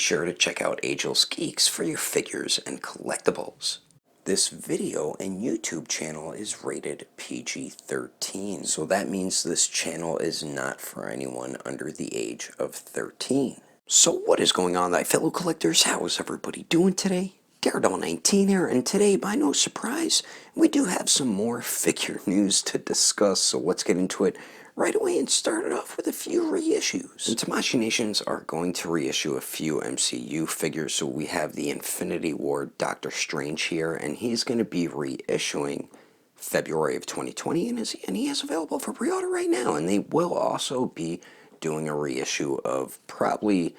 sure to check out Ageless Geeks for your figures and collectibles. This video and YouTube channel is rated PG-13, so that means this channel is not for anyone under the age of 13. So what is going on, thy fellow collectors? How is everybody doing today? Daredevil19 here, and today, by no surprise, we do have some more figure news to discuss, so let's get into it right away and start it off with a few reissues. And Tamashii Nations are going to reissue a few MCU figures, so we have the Infinity War Dr. Strange here, and he's going to be reissuing February of 2020, and he is available for pre-order right now, and they will also be doing a reissue of probably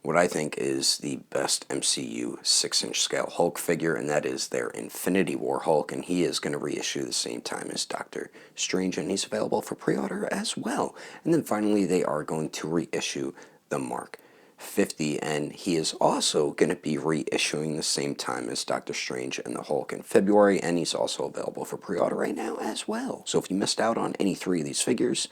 what I think is the best MCU 6-inch scale Hulk figure, and that is their Infinity War Hulk, and he is going to reissue the same time as Dr. Strange, and he's available for pre-order as well. And then finally, they are going to reissue the Mark 50, and he is also going to be reissuing the same time as Dr. Strange and the Hulk in February, and he's also available for pre-order right now as well. So if you missed out on any three of these figures,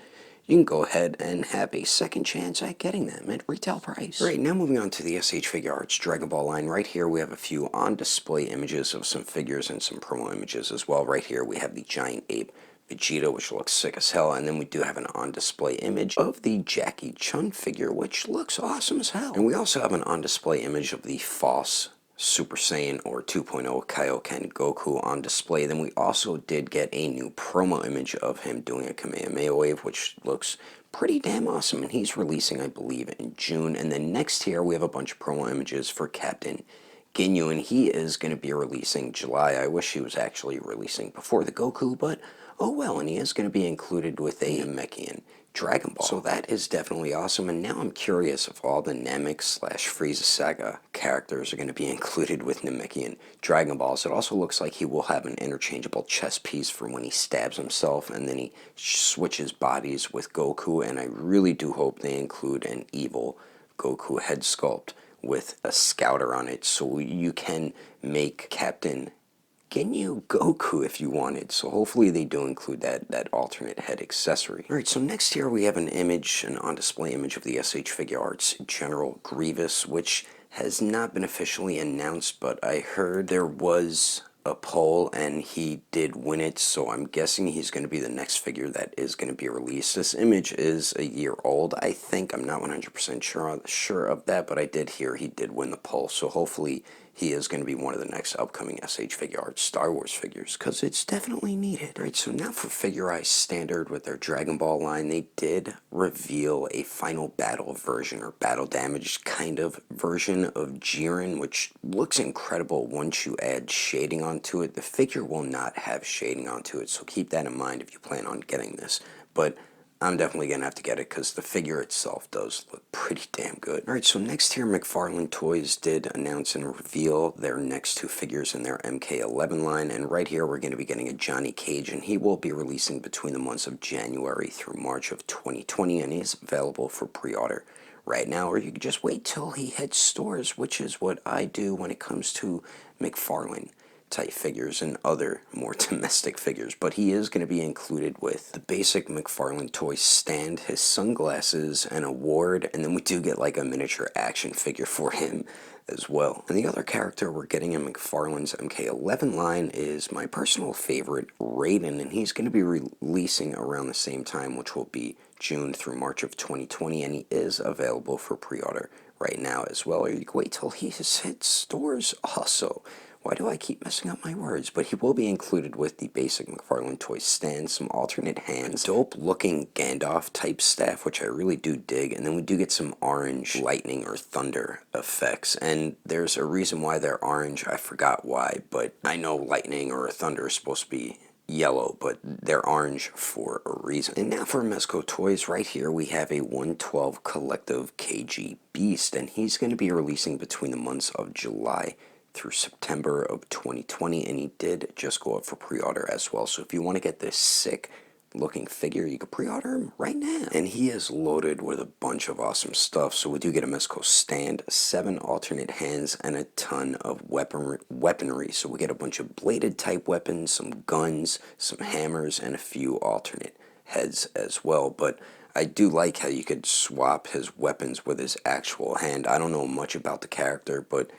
you can go ahead and have a second chance at getting them at retail price. Alright, now moving on to the SH Figuarts Dragon Ball line. Right here we have a few on-display images of some figures and some promo images as well. Right here we have the Giant Ape Vegeta, which looks sick as hell, and then we do have an on-display image of the Jackie Chun figure, which looks awesome as hell. And we also have an on-display image of the false Super Saiyan or 2.0 Kaioken Goku on display. Then we also did get a new promo image of him doing a Kamehameha wave, which looks pretty damn awesome, and he's releasing, I believe, in June. And then next here we have a bunch of promo images for Captain Ginyu, and he is going to be releasing July. I wish he was actually releasing before the Goku, but oh well, and he is going to be included with a Namekian Dragon Ball. So that is definitely awesome, and now I'm curious if all the Namek/Frieza Saga characters are going to be included with Namekian Dragon Balls. It also looks like he will have an interchangeable chest piece for when he stabs himself, and then he switches bodies with Goku, and I really do hope they include an evil Goku head sculpt with a scouter on it, so you can make Captain Ginyu Goku if you wanted. So hopefully they do include that alternate head accessory. Alright, so next here we have an image, an on-display image of the SH Figuarts General Grievous, which has not been officially announced, but I heard there was a poll and he did win it, so I'm guessing he's going to be the next figure that is going to be released. This image is a year old, I think. I'm not 100% sure of that, but I did hear he did win the poll, so hopefully he is going to be one of the next upcoming SH Figuarts Star Wars figures, because it's definitely needed. Alright, so now for Figuarts Standard with their Dragon Ball line, they did reveal a final battle version, or battle damaged kind of version of Jiren, which looks incredible once you add shading onto it. The figure will not have shading onto it, so keep that in mind if you plan on getting this. But I'm definitely going to have to get it because the figure itself does look pretty damn good. Alright, so next here, McFarlane Toys did announce and reveal their next two figures in their MK11 line, and right here we're going to be getting a Johnny Cage, and he will be releasing between the months of January through March of 2020, and he's available for pre-order right now, or you can just wait till he hits stores, which is what I do when it comes to McFarlane type figures and other more domestic figures. But he is going to be included with the basic McFarlane Toys stand, his sunglasses, an award, and then we do get like a miniature action figure for him as well. And the other character we're getting in McFarlane's MK11 line is my personal favorite, Raiden, and he's going to be releasing around the same time, which will be June through March of 2020, and he is available for pre-order right now as well, or you can wait till he has hit stores also. Why do I keep messing up my words? But he will be included with the basic McFarlane Toys stand, some alternate hands, dope looking Gandalf type staff, which I really do dig, and then we do get some orange lightning or thunder effects, and there's a reason why they're orange. I forgot why, but I know lightning or thunder is supposed to be yellow, but they're orange for a reason. And now for Mezco Toys, right here we have a 112 collective KGBeast, and he's going to be releasing between the months of July through September of 2020, and he did just go up for pre-order as well. So if you want to get this sick looking figure, you can pre-order him right now. And he is loaded with a bunch of awesome stuff. So we do get a Mezco stand, 7 alternate hands, and a ton of weaponry. So we get a bunch of bladed type weapons, some guns, some hammers, and a few alternate heads as well. But I do like how you could swap his weapons with his actual hand. I don't know much about the character, but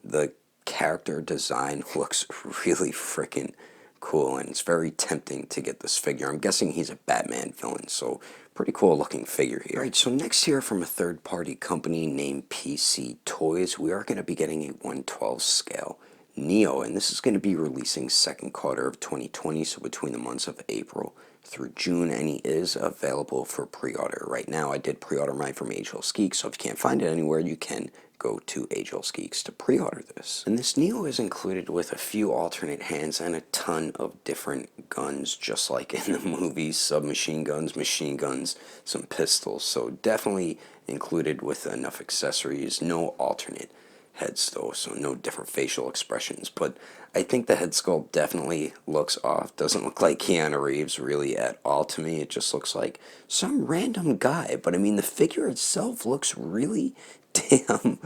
the character design looks really freaking cool, and it's very tempting to get this figure. I'm guessing he's a Batman villain, so pretty cool looking figure here. Alright, so next here from a third-party company named PC Toys, we are going to be getting a 1/12 scale Neo, and this is going to be releasing second quarter of 2020, so between the months of April through June, and he is available for pre-order right now. I did pre-order mine from Ageless Geeks, so if you can't find it anywhere, you can go to Ageless Geeks to pre-order this. And this Neo is included with a few alternate hands and a ton of different guns, just like in the movies, submachine guns, machine guns, some pistols, so definitely included with enough accessories. No alternate heads though, so no different facial expressions, but I think the head sculpt definitely looks off. Doesn't look like Keanu Reeves really at all to me. It just looks like some random guy, but I mean the figure itself looks really damn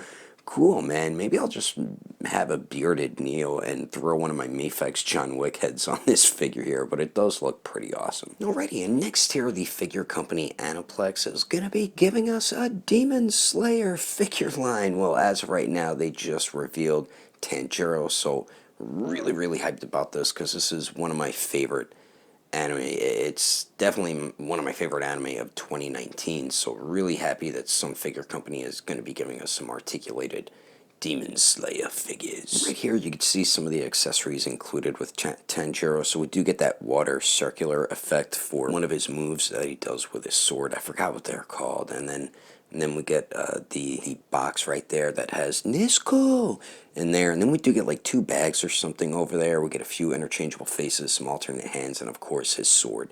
cool, man. Maybe I'll just have a bearded Neo and throw one of my Mafex John Wick heads on this figure here, but it does look pretty awesome. Alrighty, and next here, the figure company Aniplex is going to be giving us a Demon Slayer figure line. Well, as of right now, they just revealed Tanjiro, so really hyped about this because this is one of my favorite anime. It's definitely one of my favorite anime of 2019, so really happy that some figure company is going to be giving us some articulated Demon Slayer figures. Right here you can see some of the accessories included with Tanjiro, so we do get that water circular effect for one of his moves that he does with his sword. I forgot what they're called, and then we get the box right there that has Mezco in there, and then we do get like 2 bags or something over there. We get a few interchangeable faces, some alternate hands, and of course his sword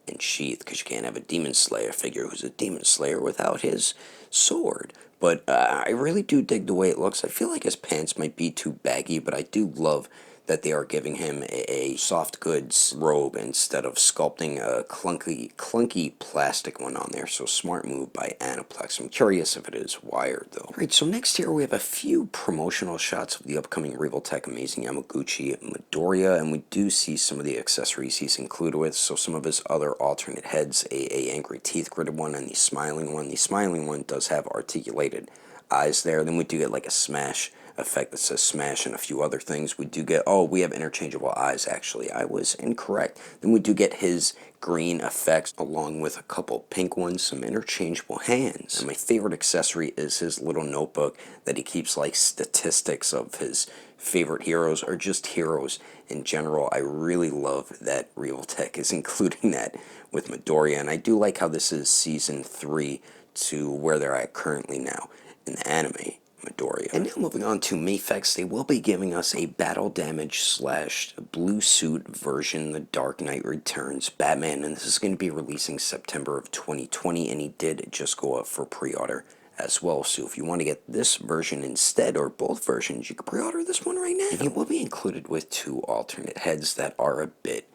and sheath, because you can't have a Demon Slayer figure who's a Demon Slayer without his sword. But I really do dig the way it looks. I feel like his pants might be too baggy, but I do love that they are giving him a soft goods robe instead of sculpting a clunky plastic one on there. So smart move by Aniplex. I'm curious if it is wired though. Alright, so next here we have a few promotional shots of the upcoming Revoltech AMazing Yamaguchi Midoriya, and we do see some of the accessories he's included with. So some of his other alternate heads, a angry teeth gritted one and the smiling one. The smiling one does have articulated eyes there. Then we do get like a smash effect that says smash and a few other things. We do get, oh, we have interchangeable eyes actually. I was incorrect. Then we do get his green effects along with a couple pink ones, some interchangeable hands. And my favorite accessory is his little notebook that he keeps like statistics of his favorite heroes or just heroes in general. I really love that Revoltech is including that with Midoriya, and I do like how this is season 3 to where they're at currently now in the anime Midoriya. And now moving on to Mafex, they will be giving us a battle damage / blue suit version, The Dark Knight Returns Batman, and this is going to be releasing September of 2020, and he did just go up for pre-order as well. So if you want to get this version instead, or both versions, you can pre-order this one right now. And he will be included with 2 alternate heads that are a bit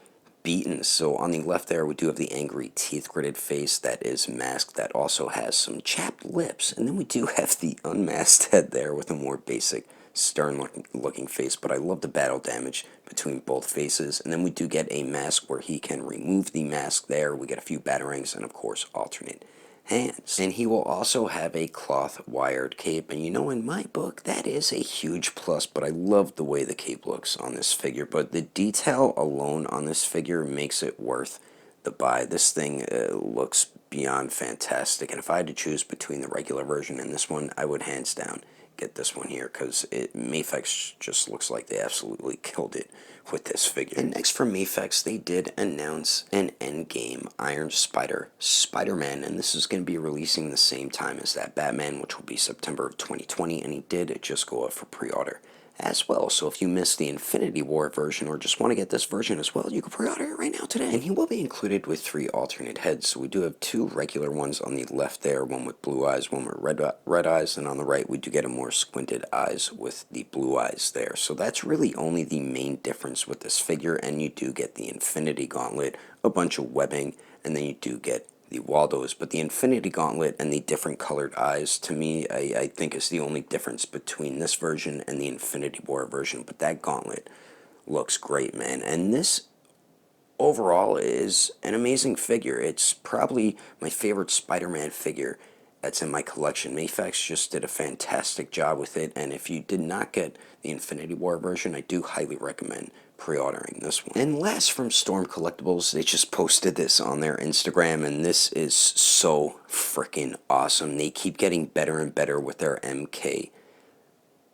beaten. So on the left there, we do have the angry teeth gritted face that is masked, that also has some chapped lips, and then we do have the unmasked head there with a more basic stern looking face. But I love the battle damage between both faces, and then we do get a mask where he can remove the mask there. We get a few batarangs and of course alternate hands. And he will also have a cloth wired cape, and you know, in my book that is a huge plus, but I love the way the cape looks on this figure. But the detail alone on this figure makes it worth the buy. This thing looks beyond fantastic, and if I had to choose between the regular version and this one, I would hands down get this one here, because Mafex just looks like they absolutely killed it with this figure. And next from Mafex, they did announce an Endgame Iron SpiderMan, and this is going to be releasing the same time as that Batman, which will be September of 2020, and he did just go up for pre-order as well. So if you missed the Infinity War version or just want to get this version as well, you can pre-order it right now today. And he will be included with 3 alternate heads. So we do have 2 regular ones on the left there, one with blue eyes, one with red eyes, and on the right we do get a more squinted eyes with the blue eyes there. So that's really only the main difference with this figure, and you do get the Infinity Gauntlet, a bunch of webbing, and then you do get the Waldos. But the Infinity Gauntlet and the different colored eyes, to me, I think is the only difference between this version and the Infinity War version. But that gauntlet looks great, man. And this overall is an amazing figure. It's probably my favorite Spider-Man figure that's in my collection. Mafex just did a fantastic job with it, and if you did not get the Infinity War version, I do highly recommend pre-ordering this one. And last from Storm Collectibles, they just posted this on their Instagram, and this is so freaking awesome. They keep getting better and better with their MK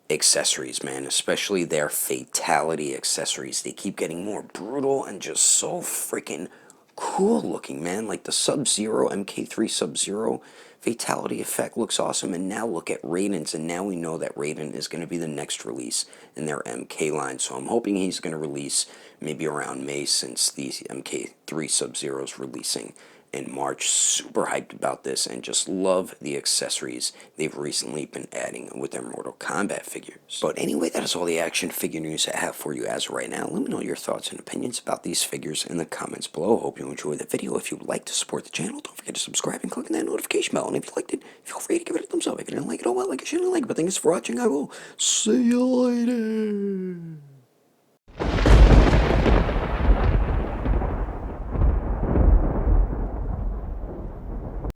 accessories, man, especially their fatality accessories. They keep getting more brutal and just so freaking cool looking, man. Like the Sub-Zero, MK3 Sub-Zero fatality effect looks awesome. And now look at Raiden's, and now we know that Raiden is going to be the next release in their MK line. So I'm hoping he's going to release maybe around May, since the MK3 Sub-Zero is releasing in March. Super hyped about this and just love the accessories they've recently been adding with their Mortal Kombat figures. But anyway, that is all the action figure news I have for you as of right now. Let me know your thoughts and opinions about these figures in the comments below. Hope you enjoyed the video. If you would like to support the channel, don't forget to subscribe and click on that notification bell. And if you liked it, feel free to give it a thumbs up. If you didn't like it, oh well, like it, shouldn't like it. But thanks for watching. I will see you later.